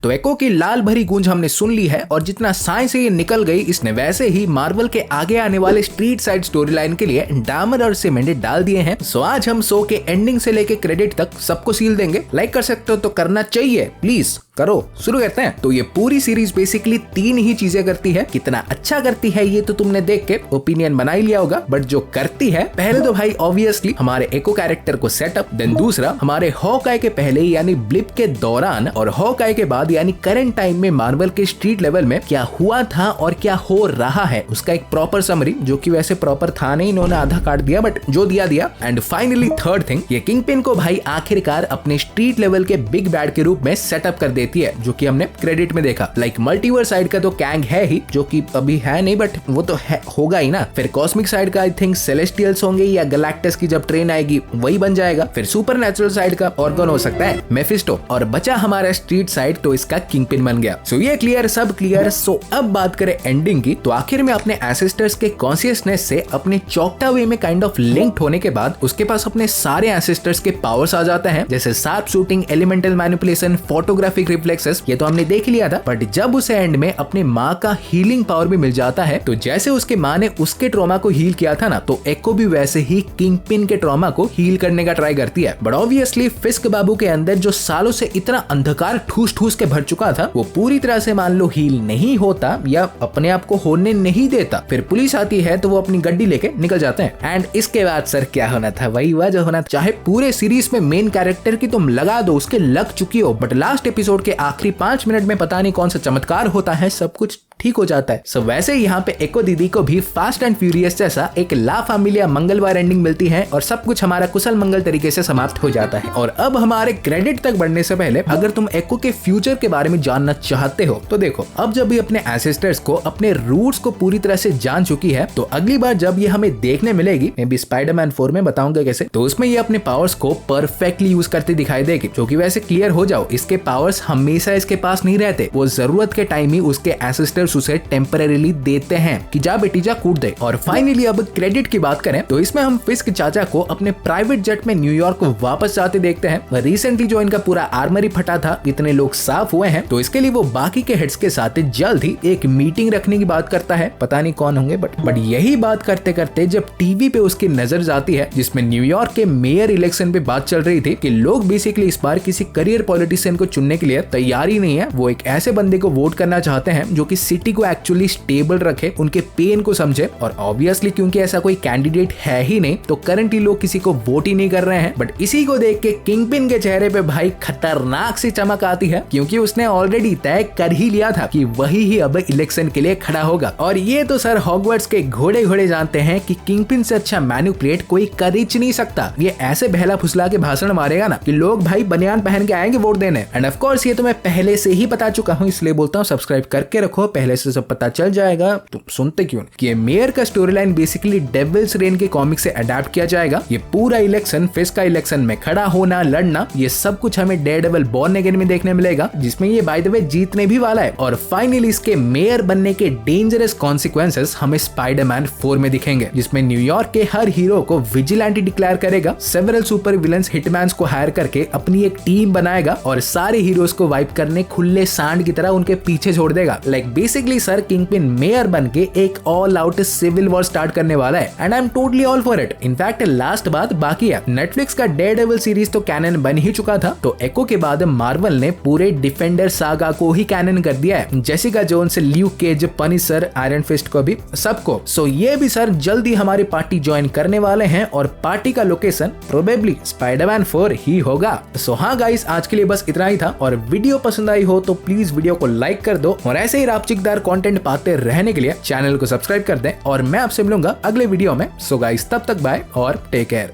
तो एको की लाल भरी गूंज हमने सुन ली है और जितना साइंस से ये निकल गई इसने वैसे ही मार्वल के आगे आने वाले स्ट्रीट साइड स्टोरी लाइन के लिए डामर और सीमेंट डाल दिए हैं। सो आज हम शो के एंडिंग से लेके क्रेडिट तक सबको सील देंगे। लाइक कर सकते हो तो करना चाहिए, प्लीज करो। शुरू करते हैं। तो ये पूरी सीरीज बेसिकली 3 ही चीजें करती है। कितना अच्छा करती है ये तो तुमने देख के ओपिनियन बना ही लिया होगा, बट जो करती है पहले तो भाई ऑब्वियसली हमारे एको कैरेक्टर को सेटअप, देन दूसरा हमारे हॉकाई के पहले यानी ब्लिप के दौरान और हॉकाई के बाद यानी करंट टाइम में मार्वल के स्ट्रीट लेवल में क्या हुआ था और क्या हो रहा है उसका एक प्रॉपर समरी, जो कि वैसे प्रॉपर था नहीं, इन्होंने आधा काट दिया बट जो दिया। एंड फाइनली थर्ड थिंग, ये किंगपिन को भाई आखिरकार अपने स्ट्रीट लेवल के बिग बैड के रूप में सेटअप कर देती है, जो कि हमने क्रेडिट में देखा। लाइक मल्टीवर्स साइड का तो कैंग है ही, जो कि अभी है नहीं बट वो तो है, होगा ही ना। फिर कॉस्मिक साइड का आई थिंक सेलेस्टियल्स होंगे या गैलेक्टस की जब ट्रेन आएगी वही बन जाएगा। फिर सुपरनैचुरल साइड का और कौन हो सकता है, मेफिस्टो। और बचा हमारा स्ट्रीट साइड तो इसका किंगपिन बन गया। सो ये क्लियर, सब क्लियर। सो अब बात करें एंडिंग की, तो आखिर में अपने एंसेस्टर्स के कॉन्शियसनेस से अपने चौकटा वे में काइंड ऑफ लिंक्ड होने के बाद उसके पास अपने सारे एंसेस्टर्स के पावर्स आ जाते हैं, जैसे sharp shooting, elemental manipulation, photographic reflexes, ये तो हमने देख लिया था। बट जब उसे एंड में अपने माँ का हीलिंग पावर भी मिल जाता है, तो जैसे उसके माँ ने उसके ट्रॉमा को हील किया था ना, तो एको भी वैसे ही किंगपिन के ट्रॉमा को हील करने का ट्राई करती है। बट ऑब्वियसली फिस्क बाबू के अंदर जो सालों से इतना अंधकार ठूस ठूस के भर चुका था, वो पूरी तरह से मान लो हील नहीं होता या अपने आप को होने नहीं देता। फिर पुलिस आती है तो वो अपनी गड्डी लेके निकल जाते हैं। एंड इसके बाद सर क्या होना था, वही हुआ जो होना था। चाहे पूरे सीरीज में मेन कैरेक्टर की तुम लगा दो, उसके लग चुकी हो, बट लास्ट एपिसोड के आखिरी 5 मिनट में पता नहीं कौन सा चमत्कार होता है, सब कुछ ठीक हो जाता है। सो वैसे यहाँ पे एको दीदी को भी फास्ट एंड फ्यूरियस जैसा एक ला फैमिलिया मंगलवार एंडिंग मिलती है और सब कुछ हमारा कुशल मंगल तरीके से समाप्त हो जाता है। और अब हमारे क्रेडिट तक बढ़ने से पहले अगर तुम एको के फ्यूचर के बारे में जानना चाहते हो तो देखो, अब जब ये अपने एंसेस्टर्स को, अपने रूट्स को पूरी तरह से जान चुकी है, तो अगली बार जब ये हमें देखने मिलेगी, मे बी स्पाइडरमैन 4 में बताऊंगा कैसे, तो उसमें ये अपने पावर्स को परफेक्टली यूज करती दिखाई देगी। जो कि वैसे क्लियर हो जाओ, इसके पावर्स हमेशा इसके पास नहीं रहते, वो जरूरत के टाइम ही उसके एंसेस्टर्स उसे टेम्परेरीली देते हैं कि जा बेटी जा कूद दे। और फाइनली अब क्रेडिट की बात करें तो इसमें हम फिस्क चाचा को अपने प्राइवेट जेट में न्यूयॉर्क को वापस जाते देखते हैं। रिसेंटली जो इनका पूरा आर्मरी फटा था, इतने लोग साफ हुए हैं, तो इसके लिए वो बाकी के हेड्स के साथ जल्द ही एक मीटिंग रखने की बात करता है। पता नहीं कौन होंगे, बट यही बात करते करते जब टीवी पे उसकी नजर जाती है, जिसमें न्यूयॉर्क के मेयर इलेक्शन पे बात चल रही थी कि लोग बेसिकली इस बार किसी करियर पॉलिटिशियन को चुनने के लिए तैयार ही नहीं है। वो एक ऐसे बंदे को वोट करना चाहते हैं जो कि सिटी को एक्चुअली स्टेबल रखे, उनके पेन को समझे। और ऑब्वियसली क्योंकि ऐसा कोई कैंडिडेट है ही नहीं, तो करंटली लोग किसी को वोट ही नहीं कर रहे हैं। बट इसी को देख के किंगपिन के चेहरे पे भाई खतरनाक सी चमक आती है, क्योंकि उसने ऑलरेडी तय कर ही लिया था कि वही ही अब इलेक्शन के लिए खड़ा होगा। और ये तो सर हॉगवर्ट्स के घोड़े घोड़े जानते हैं कि किंगपिन से अच्छा मैनिपुलेट कोई कर ही नहीं सकता। ये ऐसे बहला फुसला के भाषण मारेगा ना कि लोग भाई बनियान पहन के आएंगे वोट देने। एंड ऑफ कोर्स ये तो मैं पहले से ही बता चुका हूँ, इसलिए बोलता हूँ सब्सक्राइब करके रखो, पहले से सब पता चल जाएगा। तुम सुनते क्यों नहीं? कि मेयर का story line basically Devil's Reign के कॉमिक से अडेप्ट किया जाएगा। ये पूरा इलेक्शन, फिस्क का इलेक्शन में खड़ा होना, लड़ना, ये सब कुछ हमें डेयरडेविल बॉर्न अगेन में देखने मिलेगा, जिसमें ये बाय द वे जीतने भी वाला है। और फाइनली इसके मेयर बनने के डेंजरस कॉन्सिक्वेंसेस हमें स्पाइडरमैन 4 में दिखेंगे, जिसमें न्यूयॉर्क के हर हीरो को विजिलेंटी डिक्लेयर करेगा, सेवरल सुपर विलन्स हिटमैन्स को हायर करके अपनी एक टीम बनाएगा और सारे हीरोज को वाइप करने खुले सांड की तरह उनके पीछे छोड़ देगा। Like basically sir Kingpin mayor बन के एक all out civil war start करने वाला है। And I am totally all for it. In fact last बात बाकी है, नेटफ्लिक्स का डेयरडेविल सीरीज तो कैनन बन ही चुका था, तो एको के बाद मार्वल ने पूरे डिफेंडर सागा को ही कैनन कर दिया है, Jessica Jones, Luke Cage, Punisher, Iron Fist को भी, सबको। सो ये भी सर जल्दी हमारी पार्टी ज्वाइन करने वाले हैं और पार्टी का लोकेशन प्रोबेबली स्पाइडरमैन 4 ही होगा। सो हाँ गाइस, आज के लिए बस इतना ही था। और वीडियो पसंद आई हो तो प्लीज वीडियो को लाइक कर दो और ऐसे ही रापचिकदार कंटेंट पाते रहने के लिए चैनल को सब्सक्राइब कर दें। और मैं आपसे मिलूंगा अगले वीडियो में। सो गाइस, तब तक बाय और टेक केयर।